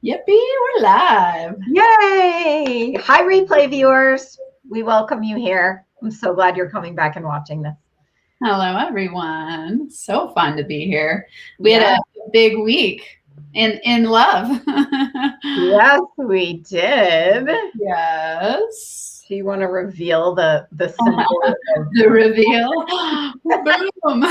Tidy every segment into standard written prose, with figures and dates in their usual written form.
Yippee, we're live. Yay! Hi, replay viewers. We welcome you here. I'm so glad you're coming back and watching this. Hello, everyone. So fun to be here. We had a big week in love. Yes, we did. Yes. Do you want to reveal the symbol? The reveal? Boom.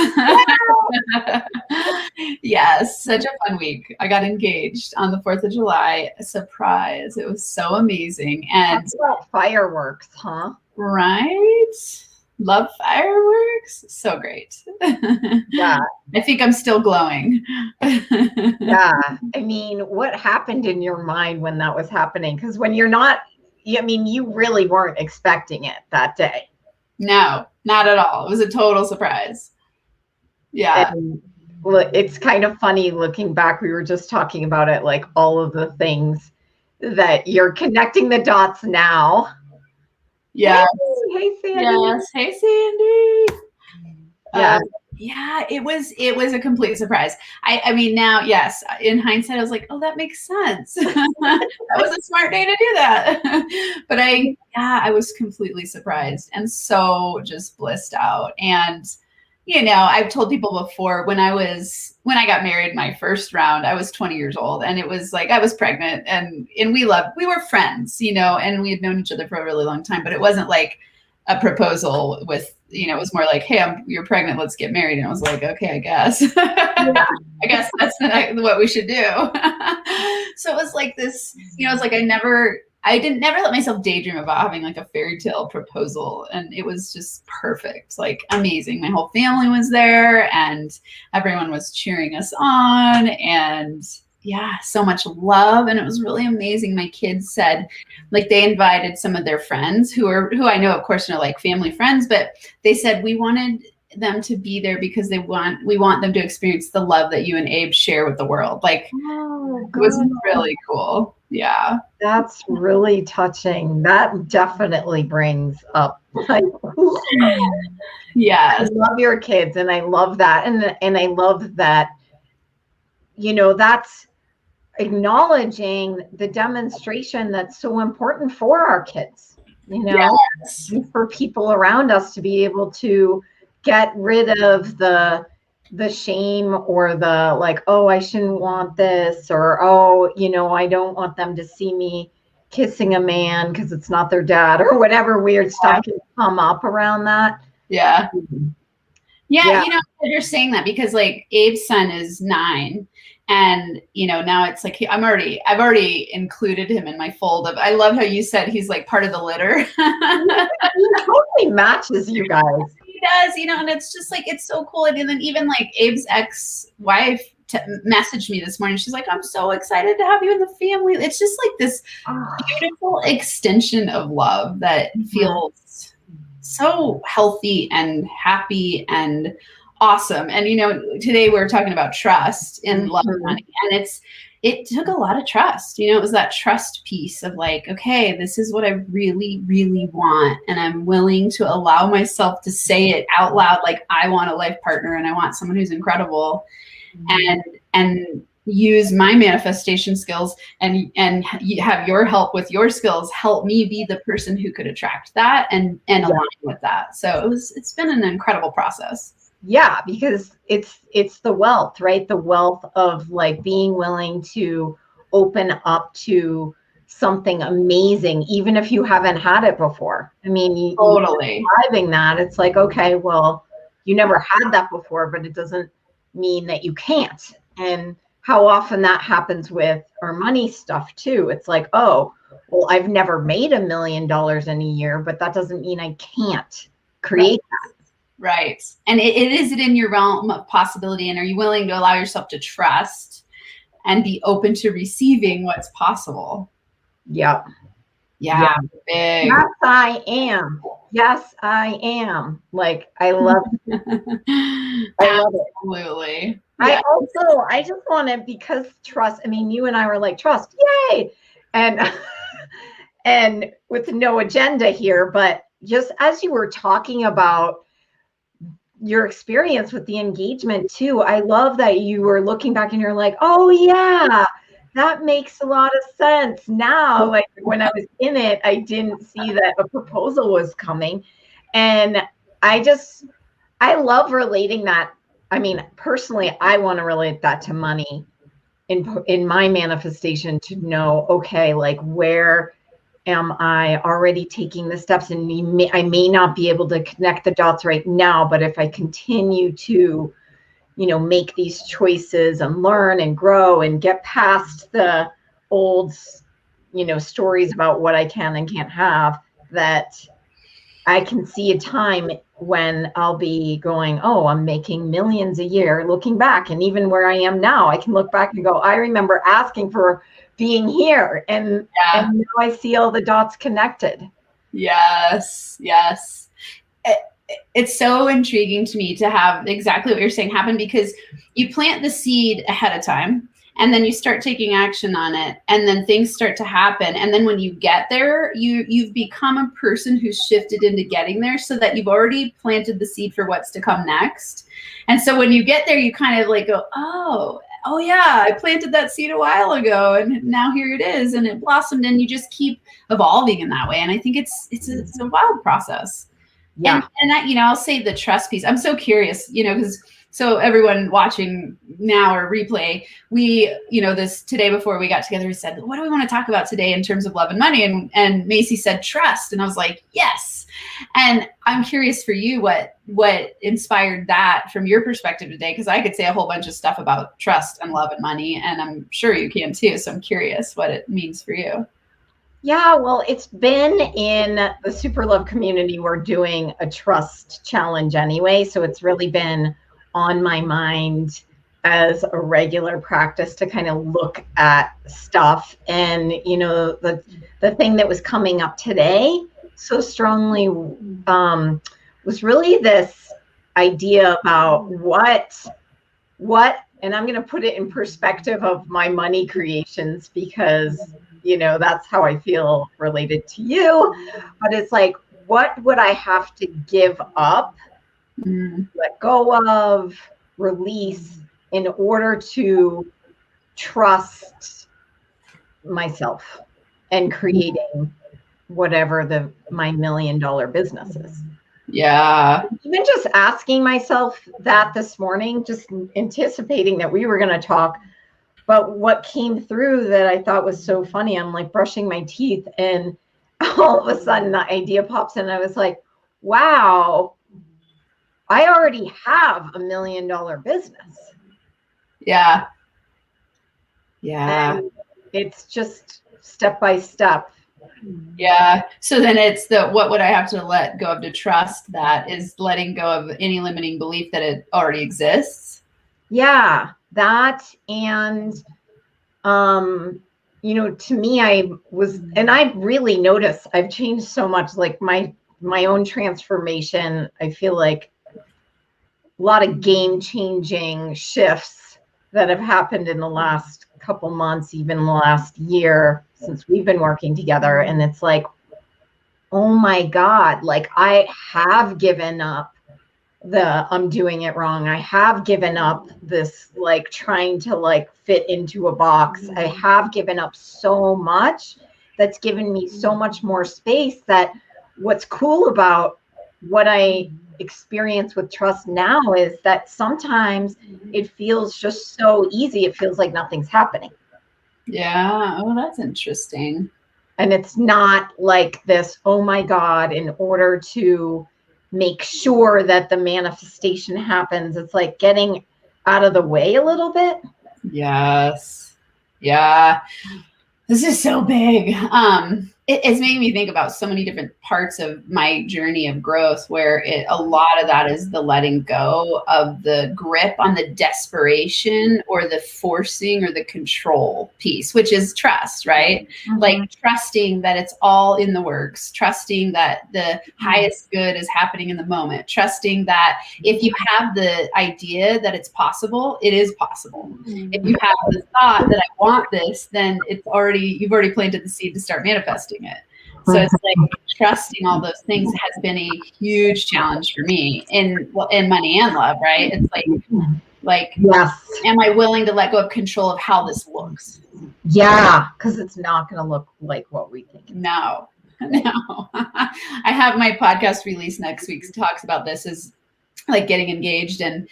Yes, such a fun week. I got engaged on the 4th of July. A surprise. It was so amazing. And talk about fireworks, huh? Right? Love fireworks. So great. Yeah. I think I'm still glowing. Yeah. I mean, what happened in your mind when that was happening? Because when you're not, you really weren't expecting it that day. No, not at all. It was a total surprise. Yeah. And, well, it's kind of funny looking back. We were just talking about it, like all of the things that you're connecting the dots now. Yeah. Hey, Sandy. Yes. Hey, Sandy. Yeah. Yeah, it was a complete surprise. I mean, now, yes, in hindsight, I was like, oh, that makes sense. That was a smart day to do that. But I was completely surprised and so just blissed out. And, I've told people before when I got married, my first round, I was 20 years old, and it was like I was pregnant, and we were friends, and we had known each other for a really long time, but it wasn't like a proposal with, it was more like, hey, you're pregnant, let's get married. And I was like, okay, I guess. Yeah. I guess that's what we should do. So it was like this, it's like I didn't never let myself daydream about having like a fairy tale proposal. And it was just perfect, like amazing. My whole family was there and everyone was cheering us on, and yeah, so much love. And it was really amazing. My kids said, like, they invited some of their friends who I know, of course, are like family friends, but they said we wanted them to be there because we want them to experience the love that you and Abe share with the world. Like, it was really cool. Yeah. That's really touching. That definitely brings up, like, yes. I love your kids, and I love that. And I love that, that's acknowledging the demonstration that's so important for our kids, yes. and for people around us to be able to get rid of the shame or the like, oh, I shouldn't want this, or oh, I don't want them to see me kissing a man because it's not their dad, or whatever weird stuff can come up around that. Yeah. Yeah. You're saying that because like Abe's son is 9. And, now it's like, I've already included him in my fold of, I love how you said he's like part of the litter. He totally matches you guys. He does, and it's just like, it's so cool. And then even like Abe's ex-wife messaged me this morning. She's like, I'm so excited to have you in the family. It's just like this beautiful extension of love that feels so healthy and happy and awesome. And, today we're talking about trust in love and money. And it took a lot of trust. It was that trust piece of like, okay, this is what I really, really want. And I'm willing to allow myself to say it out loud. Like, I want a life partner and I want someone who's incredible, and use my manifestation skills and have your help with your skills help me be the person who could attract that and align with that. So it's been an incredible process. Yeah, because it's the wealth, right? The wealth of like being willing to open up to something amazing, even if you haven't had it before. I mean, totally driving that, it's like, okay, well, you never had that before, but it doesn't mean that you can't. And how often that happens with our money stuff too. It's like, oh, well, I've never made $1 million in a year, but that doesn't mean I can't create that. Right. And is it in your realm of possibility? And are you willing to allow yourself to trust and be open to receiving what's possible? Yep. Yeah. Big. Yes, I am. Yes, I am. Like, I love it. I love it. Absolutely. Yeah. I just want to, because trust, I mean, you and I were like, trust, yay. And with no agenda here, but just as you were talking about your experience with the engagement too, I love that you were looking back and you're like, oh yeah, that makes a lot of sense now. Like when I was in it, I didn't see that a proposal was coming. And I love relating that. I mean, personally, I want to relate that to money in my manifestation, to know, okay, like where am I already taking the steps? And I may not be able to connect the dots right now, but if I continue to, make these choices and learn and grow and get past the old, stories about what I can and can't have, that I can see a time when I'll be going, oh, I'm making millions a year, looking back. And even where I am now, I can look back and go, I remember asking for being here. And now I see all the dots connected. Yes. Yes. It's so intriguing to me to have exactly what you're saying happen, because you plant the seed ahead of time and then you start taking action on it, and then things start to happen. And then when you get there, you've become a person who's shifted into getting there, so that you've already planted the seed for what's to come next. And so when you get there, you kind of like go, oh yeah, I planted that seed a while ago and now here it is, and it blossomed, and you just keep evolving in that way. And I think it's a wild process. Yeah. And I'll say the trust piece. I'm so curious, because so everyone watching now or replay, we, this today before we got together, we said, what do we want to talk about today in terms of love and money? And Macy said trust. And I was like, yes. And I'm curious for you, what inspired that from your perspective today? Because I could say a whole bunch of stuff about trust and love and money, and I'm sure you can too. So I'm curious what it means for you. Yeah, well, it's been in the Super Love community. We're doing a trust challenge anyway. So it's really been on my mind as a regular practice to kind of look at stuff. And, the thing that was coming up today so strongly was really this idea about what, and I'm going to put it in perspective of my money creations, because that's how I feel related to you. But it's like, what would I have to give up, let go of, release, in order to trust myself and creating whatever my $1 million business is? Yeah. Even just asking myself that this morning, just anticipating that we were going to talk. But what came through that I thought was so funny, I'm like brushing my teeth, and all of a sudden the idea pops in. I was like, wow, I already have $1 million business. Yeah. Yeah. And it's just step by step. Yeah. So then it's what would I have to let go of to trust that is letting go of any limiting belief that it already exists. Yeah. That, and to me, I really noticed I've changed so much, like my own transformation. I feel like a lot of game-changing shifts that have happened in the last couple months, even the last year since we've been working together. And it's like, oh my God, like I have given up I'm doing it wrong. I have given up this, like trying to like fit into a box. I have given up so much that's given me so much more space. That what's cool about what I experience with trust now is that sometimes it feels just so easy. It feels like nothing's happening. Yeah. Oh, that's interesting. And it's not like this, oh my God, in order to make sure that the manifestation happens, it's like getting out of the way a little bit. Yes. Yeah. This is so big. It's making me think about so many different parts of my journey of growth, where a lot of that is the letting go of the grip on the desperation or the forcing or the control piece, which is trust, right? Mm-hmm. Like trusting that it's all in the works, trusting that the highest good is happening in the moment, trusting that if you have the idea that it's possible, it is possible. Mm-hmm. If you have the thought that I want this, then you've already planted the seed to start manifesting it. So it's like trusting all those things has been a huge challenge for me in money and love, right? It's like, yes. Am I willing to let go of control of how this looks? Yeah, because it's not going to look like what we think. No, no. I have my podcast release next week talks about this is like getting engaged and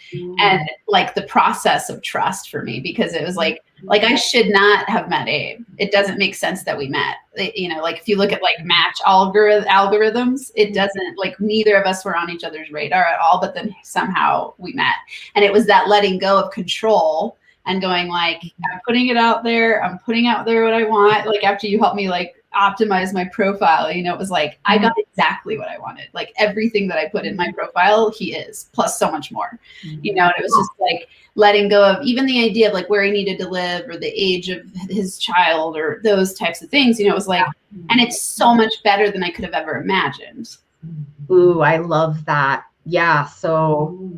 like the process of trust for me, because it was like I should not have met Abe. It doesn't make sense that we met. You know, like if you look at like match algorithms, it doesn't, like neither of us were on each other's radar at all, but then somehow we met. And it was that letting go of control and going like, I'm putting it out there. I'm putting out there what I want. Like after you helped me like optimize my profile, you know, it was like, I got exactly what I wanted. Like everything that I put in my profile, he is, plus so much more, you know, and it was just like letting go of even the idea of like where he needed to live or the age of his child or those types of things, you know, it was like, and it's so much better than I could have ever imagined. Ooh, I love that. Yeah. So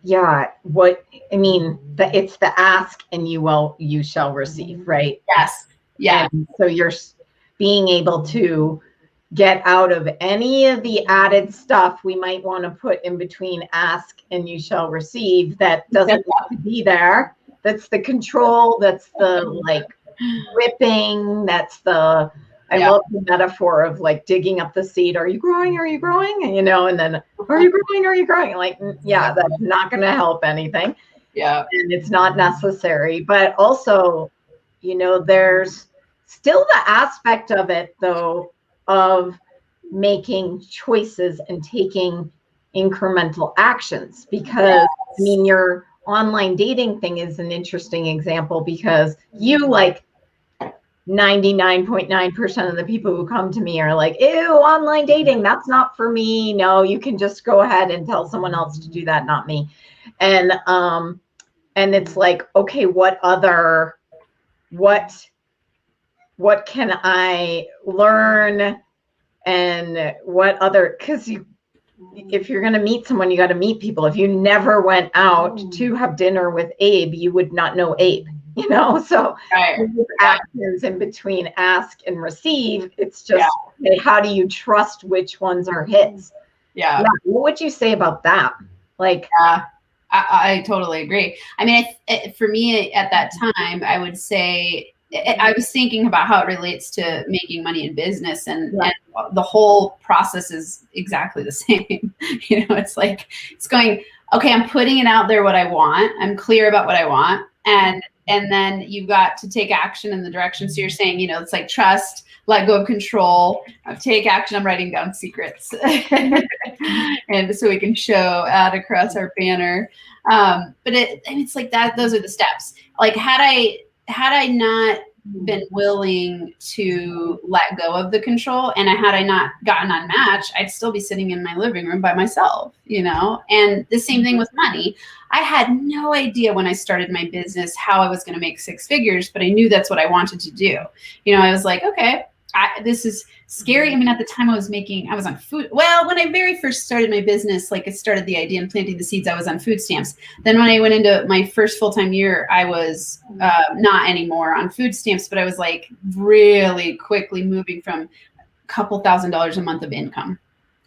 yeah, it's the ask and you shall receive, right? Yes. Yeah. And so you're being able to get out of any of the added stuff we might want to put in between ask and you shall receive that doesn't need to be there. That's the control. That's the like ripping. That's the, I love the metaphor of like digging up the seed. Are you growing? Are you growing? And, you know, and then are you growing? Are you growing? Like, yeah, that's not going to help anything. Yeah. And it's not necessary. But also, you know, there's still the aspect of it, though, of making choices and taking incremental actions. Because, I mean, your online dating thing is an interesting example because you like 99.9% of the people who come to me are like, ew, online dating, that's not for me. No, you can just go ahead and tell someone else to do that, not me. And it's like, okay, what can I learn, and what other, because if you're going to meet someone, you got to meet people. If you never went out to have dinner with Abe, you would not know Abe, you know? So actions in between ask and receive, it's just, okay, how do you trust which ones are hits? Yeah. What would you say about that? Like, I totally agree. I mean, for me at that time, I would say I was thinking about how it relates to making money in business, and the whole process is exactly the same. You know, it's like, it's going, okay, I'm putting it out there what I want. I'm clear about what I want. And then you've got to take action in the direction. So you're saying, you know, it's like trust, let go of control, take action. I'm writing down secrets. And so we can show out across our banner. But it's like that, those are the steps. Like had I not been willing to let go of the control, and had I not gotten unmatched, I'd still be sitting in my living room by myself, you know? And the same thing with money. I had no idea when I started my business how I was going to make six figures, but I knew that's what I wanted to do. You know, I was like, okay, this is scary. I mean, at the time I was on food. Well, when I very first started my business, like I started the idea and planting the seeds, I was on food stamps. Then when I went into my first full-time year, I was not anymore on food stamps, but I was like really quickly moving from a couple $1,000s a month of income.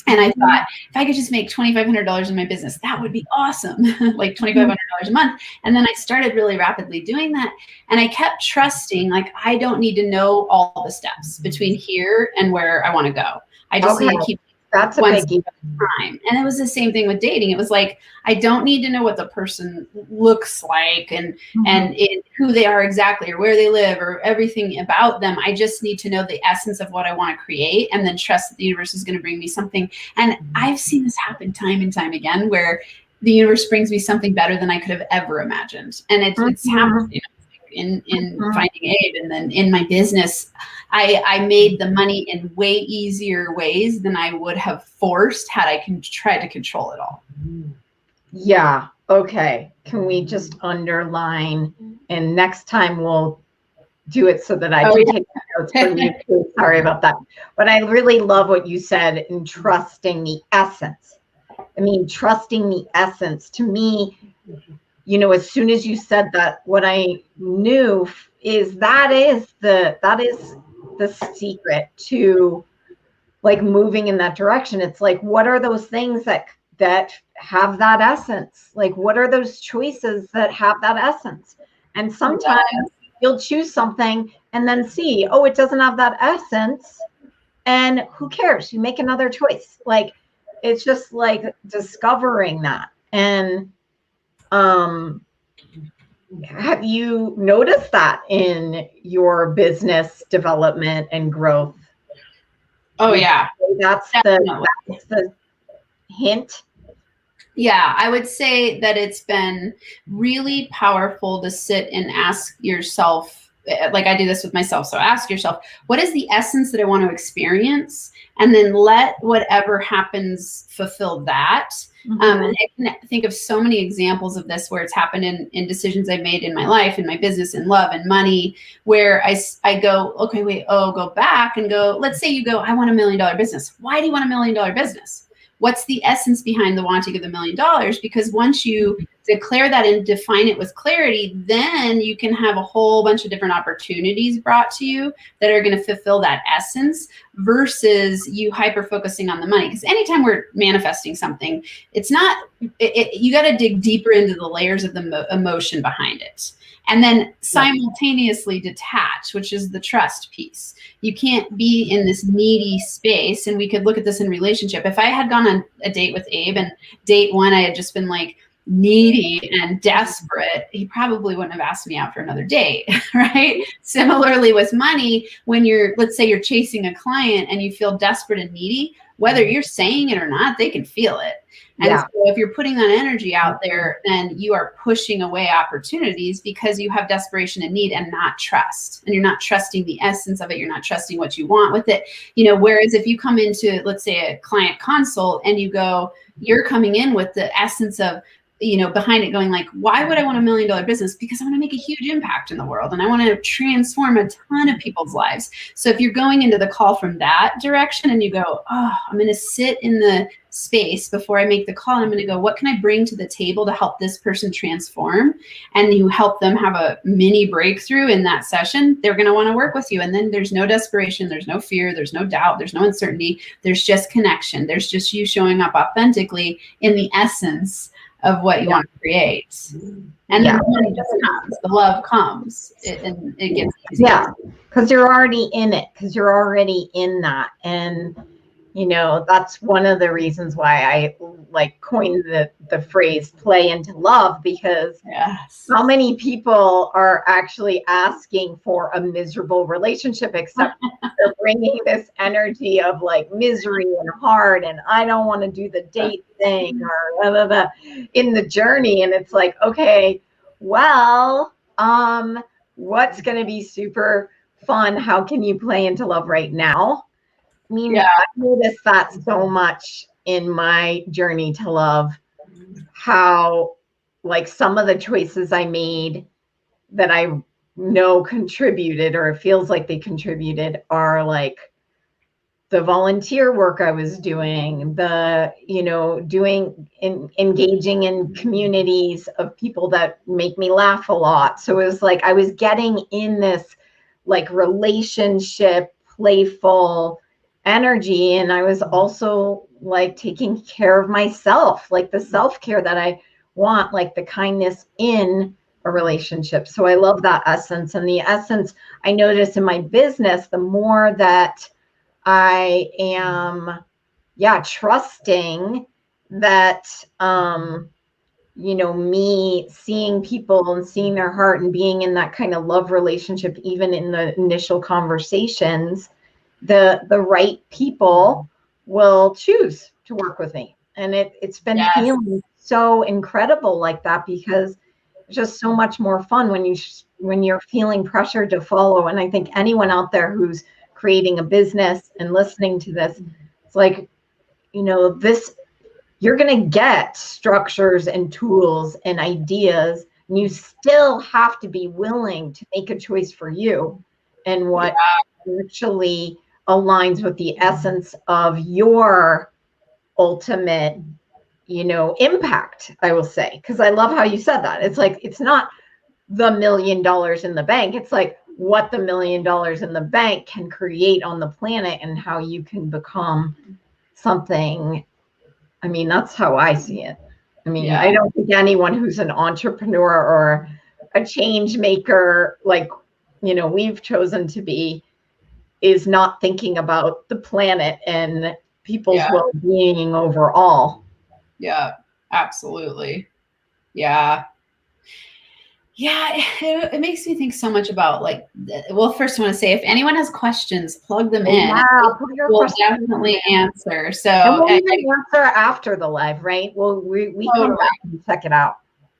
And I thought, if I could just make $2,500 in my business, that would be awesome. Like $2,500 a month. And then I started really rapidly doing that. And I kept trusting, like, I don't need to know all the steps between here and where I want to go. I just need to keep that's a biggie. Time. And it was the same thing with dating. It was like, I don't need to know what the person looks like and who they are exactly, or where they live, or everything about them. I just need to know the essence of what I want to create, and then trust that the universe is going to bring me something. And I've seen this happen time and time again, where the universe brings me something better than I could have ever imagined. And it's happened, you know, in finding Abe, and then in my business, I made the money in way easier ways than I would have forced had I tried to control it all. Yeah. Okay. Can we just underline, and next time we'll do it so that I can take notes from you too. Sorry about that. But I really love what you said in trusting the essence. I mean, trusting the essence, to me, you know, as soon as you said that, what I knew is that is the secret to like moving in that direction. It's like, what are those things that have that essence? Like, what are those choices that have that essence? And sometimes you'll choose something and then see, oh, it doesn't have that essence. And who cares? You make another choice. Like, it's just like discovering that. And have you noticed that in your business development and growth? Oh yeah, that's the hint. Yeah, I would say that it's been really powerful to sit and ask yourself, like I do this with myself. So ask yourself, what is the essence that I want to experience? And then let whatever happens fulfill that. And I can think of so many examples of this where it's happened in decisions I've made in my life, in my business, in love and money, where I go, okay, wait, go back and go, let's say you go, I want $1 million business. Why do you want $1 million business? What's the essence behind the wanting of the $1 million? Because once you declare that and define it with clarity, then you can have a whole bunch of different opportunities brought to you that are going to fulfill that essence versus you hyper focusing on the money. Because anytime we're manifesting something, it's not, you got to dig deeper into the layers of the emotion behind it. And then simultaneously detach, which is the trust piece. You can't be in this needy space. And we could look at this in relationship. If I had gone on a date with Abe and date one, I had just been like needy and desperate, he probably wouldn't have asked me out for another date, right? Similarly with money, when let's say you're chasing a client and you feel desperate and needy, whether you're saying it or not, they can feel it. And so if you're putting that energy out there, then you are pushing away opportunities because you have desperation and need and not trust. And you're not trusting the essence of it. You're not trusting what you want with it. Whereas if you come into, let's say, a client consult and you go, you're coming in with the essence of, behind it going like, why would I want $1 million business? Because I want to make a huge impact in the world and I want to transform a ton of people's lives. So if you're going into the call from that direction and you go, I'm going to sit in the space before I make the call, I'm going to go, what can I bring to the table to help this person transform? And you help them have a mini breakthrough in that session, they're going to want to work with you. And then there's no desperation, there's no fear, there's no doubt, there's no uncertainty, there's just connection. There's just you showing up authentically in the essence of what you want to create. And then the money just comes, the love comes, and it gets easier. Yeah, because you're already in it, because you're already in that. And, that's one of the reasons why I coined the phrase play into love, because how many people are actually asking for a miserable relationship, except they're bringing this energy of like misery and hard, and I don't want to do the date thing or blah, blah, blah, in the journey. And it's like, okay, well, what's going to be super fun? How can you play into love right now? I mean, I noticed that so much in my journey to love, how like some of the choices I made that I know contributed, or it feels like they contributed, are like the volunteer work I was doing, engaging in communities of people that make me laugh a lot. So it was like I was getting in this like relationship, playful energy, and I was also like taking care of myself, like the self-care that I want, like the kindness in a relationship. So I love that essence. And the essence I notice in my business, the more that I am trusting that me seeing people and seeing their heart and being in that kind of love relationship, even in the initial conversations, the right people will choose to work with me. And it's been feeling so incredible like that, because it's just so much more fun when you're feeling pressure to follow. And I think anyone out there who's creating a business and listening to this, it's like, this, you're going to get structures and tools and ideas, and you still have to be willing to make a choice for you and what actually aligns with the essence of your ultimate, impact, I will say. Because I love how you said that. It's like, it's not the $1 million in the bank. It's like what the $1 million in the bank can create on the planet, and how you can become something. I mean, that's how I see it. I mean, I don't think anyone who's an entrepreneur or a change maker, like we've chosen to be is not thinking about the planet and people's well-being overall. Yeah, absolutely. Yeah. Yeah, it makes me think so much about like, well, first I want to say, if anyone has questions, plug them in. Yeah, put your We'll questions definitely in. answer. So And we'll even answer after the live, right? Well, we come back and check it out.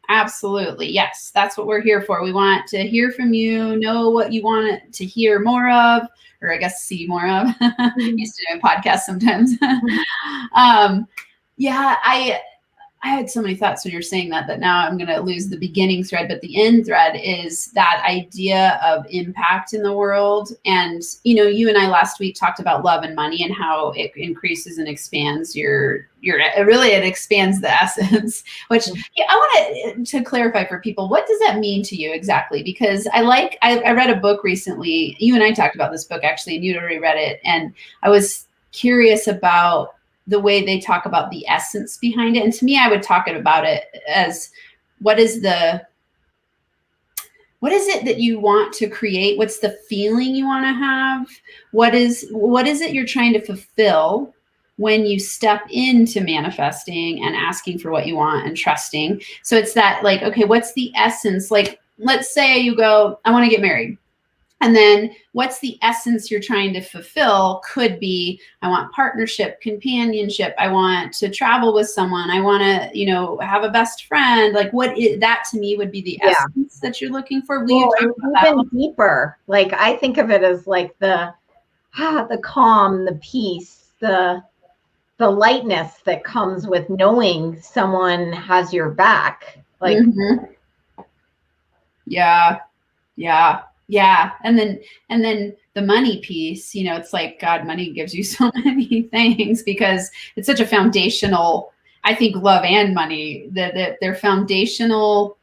Absolutely. Yes, that's what we're here for. We want to hear from you, know what you want to hear more of, or I guess see more of. Used to do a podcast sometimes. Yeah, I had so many thoughts when you're saying that now I'm going to lose the beginning thread, but the end thread is that idea of impact in the world. And, you and I last week talked about love and money and how it increases and expands it expands the essence, which I wanted to clarify for people. What does that mean to you exactly? Because I read a book recently. You and I talked about this book actually, and you'd already read it. And I was curious about the way they talk about the essence behind it. And to me, I would talk about it as what is it that you want to create? What's the feeling you want to have? What is it you're trying to fulfill when you step into manifesting and asking for what you want and trusting? So it's that like, okay, what's the essence? Like, let's say you go, I want to get married. And then what's the essence you're trying to fulfill could be, I want partnership, companionship. I want to travel with someone. I want to, have a best friend. Like that to me would be the essence that you're looking for. Well, even deeper. Like I think of it as like the calm, the peace, the lightness that comes with knowing someone has your back. Like, Yeah. And then the money piece, it's like, God, money gives you so many things because it's such a foundational, I think love and money, that they're foundational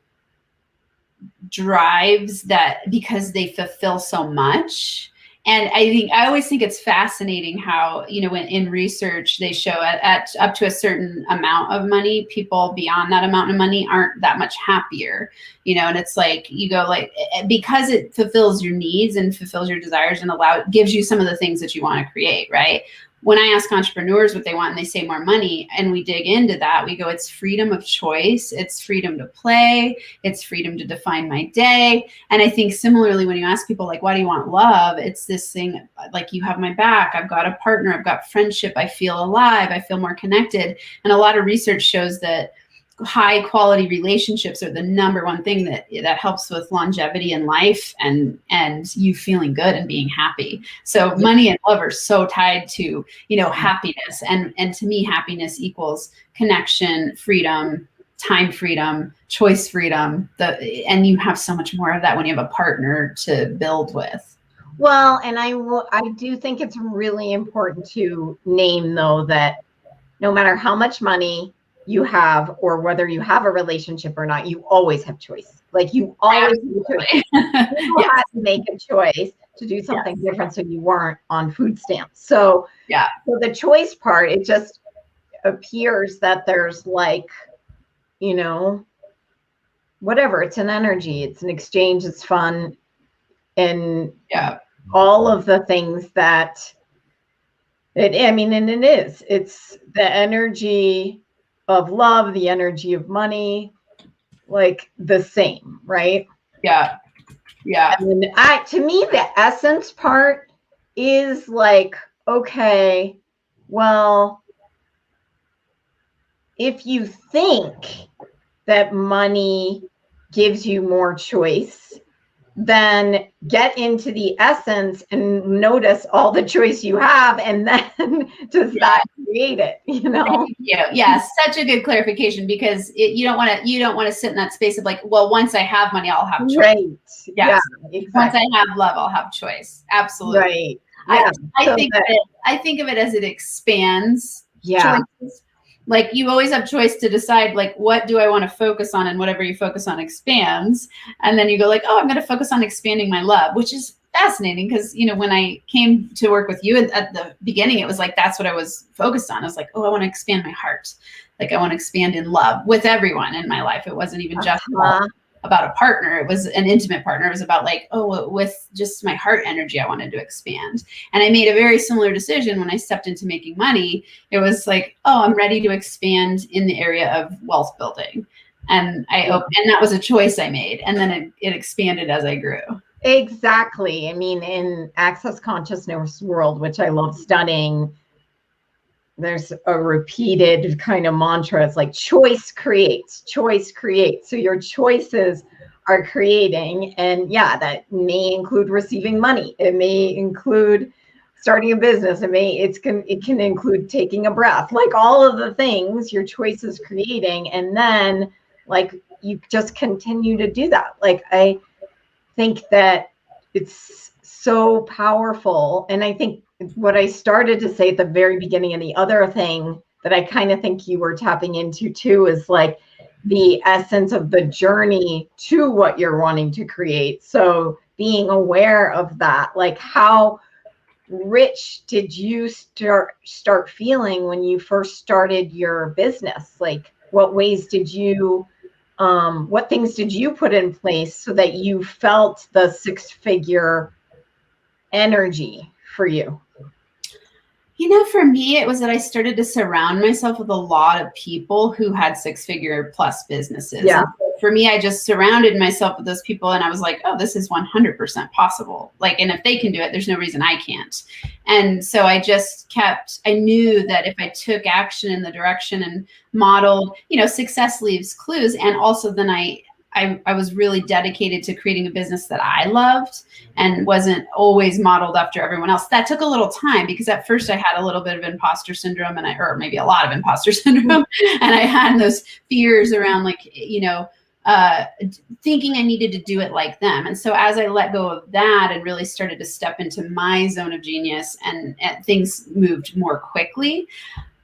drives that because they fulfill so much. And I always think it's fascinating how, when in research, they show at up to a certain amount of money, people beyond that amount of money aren't that much happier, and it's like, you go like, because it fulfills your needs and fulfills your desires and gives you some of the things that you want to create, right? When I ask entrepreneurs what they want and they say more money and we dig into that, we go, it's freedom of choice. It's freedom to play. It's freedom to define my day. And I think similarly, when you ask people like, why do you want love? It's this thing like, you have my back. I've got a partner. I've got friendship. I feel alive. I feel more connected. And a lot of research shows that high quality relationships are the number one thing that helps with longevity in life and you feeling good and being happy. So money and love are so tied to, happiness. And to me, happiness equals connection, freedom, time freedom, choice freedom. And you have so much more of that when you have a partner to build with. Well, and I do think it's really important to name though that no matter how much money you have or whether you have a relationship or not, you always have choice. Like you always have to make a choice to do something different so you weren't on food stamps. So so the choice part, it just appears that there's like, whatever, it's an energy, it's an exchange, it's fun, and all of the things that it is. It's the energy of love, the energy of money, like the same, right? Yeah. And to me, the essence part is like, okay, well, if you think that money gives you more choice, then get into the essence and notice all the choice you have, and then does that create it? Thank you. Yeah, such a good clarification because you don't want to sit in that space of like, well, once I have money, I'll have choice. Right. Yes. Yeah. Exactly. Once I have love, I'll have choice. Absolutely. Right. Yeah. I think of it as it expands. Yeah. Choices. Like you always have choice to decide like, what do I want to focus on? And whatever you focus on expands. And then you go like, oh, I'm going to focus on expanding my love, which is fascinating because, when I came to work with you at the beginning, it was like, that's what I was focused on. I was like, oh, I want to expand my heart. Like I want to expand in love with everyone in my life. It wasn't even just love. about a partner. It was an intimate partner. It was about like, oh, with just my heart energy, I wanted to expand. And I made a very similar decision when I stepped into making money. It was like, oh, I'm ready to expand in the area of wealth building. And and that was a choice I made. And then it expanded as I grew. Exactly. I mean, in Access Consciousness world, which I love studying, there's a repeated kind of mantra. It's like choice creates, choice creates. So your choices are creating. And yeah, that may include receiving money. It may include starting a business. It can include taking a breath, like all of the things your choices creating. And then like you just continue to do that. Like I think that it's so powerful. And I think what I started to say at the very beginning, and the other thing that I kind of think you were tapping into too, is like the essence of the journey to what you're wanting to create. So being aware of that, like how rich did you start feeling when you first started your business? Like what ways did you what things did you put in place so that you felt the 6-figure energy for you? You know, for me, it was that I started to surround myself with a lot of people who had 6-figure plus businesses. Yeah. And so for me, I just surrounded myself with those people and I was like, oh, this is 100% possible. Like, and if they can do it, there's no reason I can't. And so I knew that if I took action in the direction and modeled, success leaves clues. And also then I was really dedicated to creating a business that I loved and wasn't always modeled after everyone else. That took a little time because at first I had a little bit of imposter syndrome or maybe a lot of imposter syndrome. And I had those fears around like, thinking I needed to do it like them. And so as I let go of that and really started to step into my zone of genius and things moved more quickly.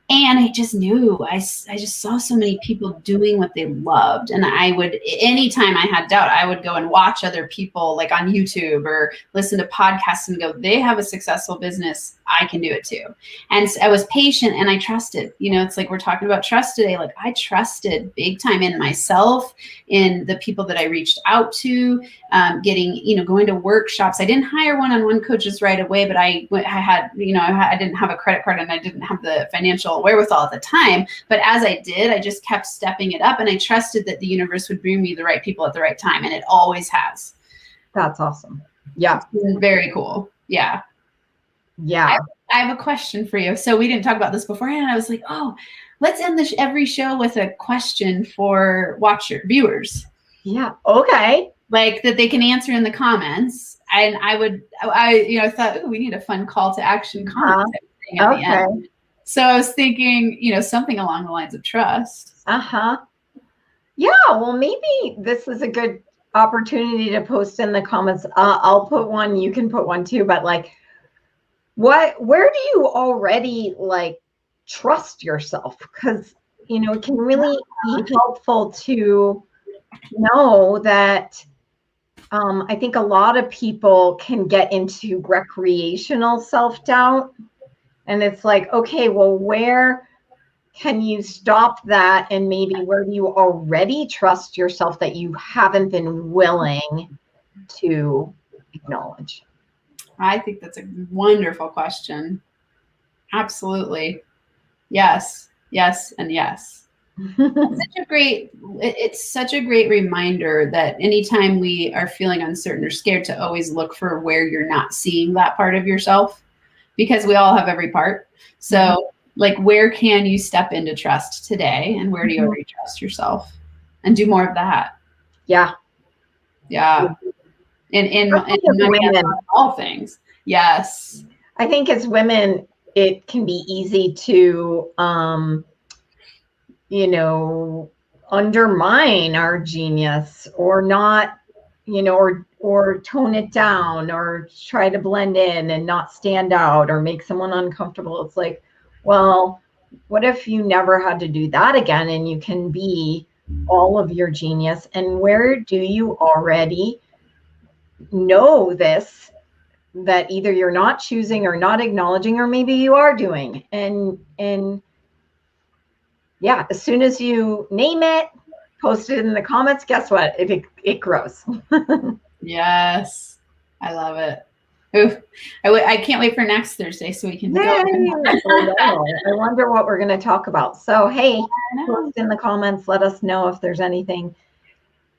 And I just knew, I just saw so many people doing what they loved. And anytime I had doubt, I would go and watch other people like on YouTube or listen to podcasts and go, they have a successful business. I can do it too. And so I was patient and I trusted, it's like we're talking about trust today. Like I trusted big time in myself, in the people that I reached out to, going to workshops. I didn't hire one-on-one coaches right away, but I had, I didn't have a credit card and I didn't have the financial wherewithal at the time. But as I did, I just kept stepping it up and I trusted that the universe would bring me the right people at the right time. And it always has. That's awesome. Yeah. It's been very cool. Yeah. Yeah. I have a question for you. So we didn't talk about this beforehand. I was like, oh, let's end every show with a question for viewers. Yeah. Okay. Like that they can answer in the comments. And I thought, oh, we need a fun call to action comment at the end. So I was thinking, something along the lines of trust. Yeah. Well, maybe this is a good opportunity to post in the comments. I'll put one. You can put one too. But like, where do you already like trust yourself? Because, it can really be helpful to know that I think a lot of people can get into recreational self-doubt. And it's like, okay, well, where can you stop that? And maybe where do you already trust yourself that you haven't been willing to acknowledge? I think that's a wonderful question. Absolutely. Yes, yes, and yes. It's such a great reminder that anytime we are feeling uncertain or scared, to always look for where you're not seeing that part of yourself, because we all have every part. So like, where can you step into trust today, and where do you already trust yourself, and do more of that? Yeah. In all things. Yes. I think as women, it can be easy to, undermine our genius or not, or tone it down or try to blend in and not stand out or make someone uncomfortable. It's like, well, what if you never had to do that again and you can be all of your genius? And where do you already know this, that either you're not choosing or not acknowledging, or maybe you are doing? And yeah, as soon as you name it, post it in the comments. Guess what? It grows. Yes. I love it. Ooh, I can't wait for next Thursday so we can go. I wonder what we're going to talk about. So, hey, post in the comments. Let us know if there's anything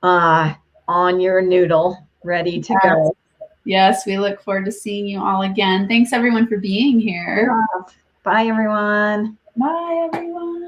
on your noodle ready to go. Yes, we look forward to seeing you all again. Thanks, everyone, for being here. Bye, everyone. Bye, everyone.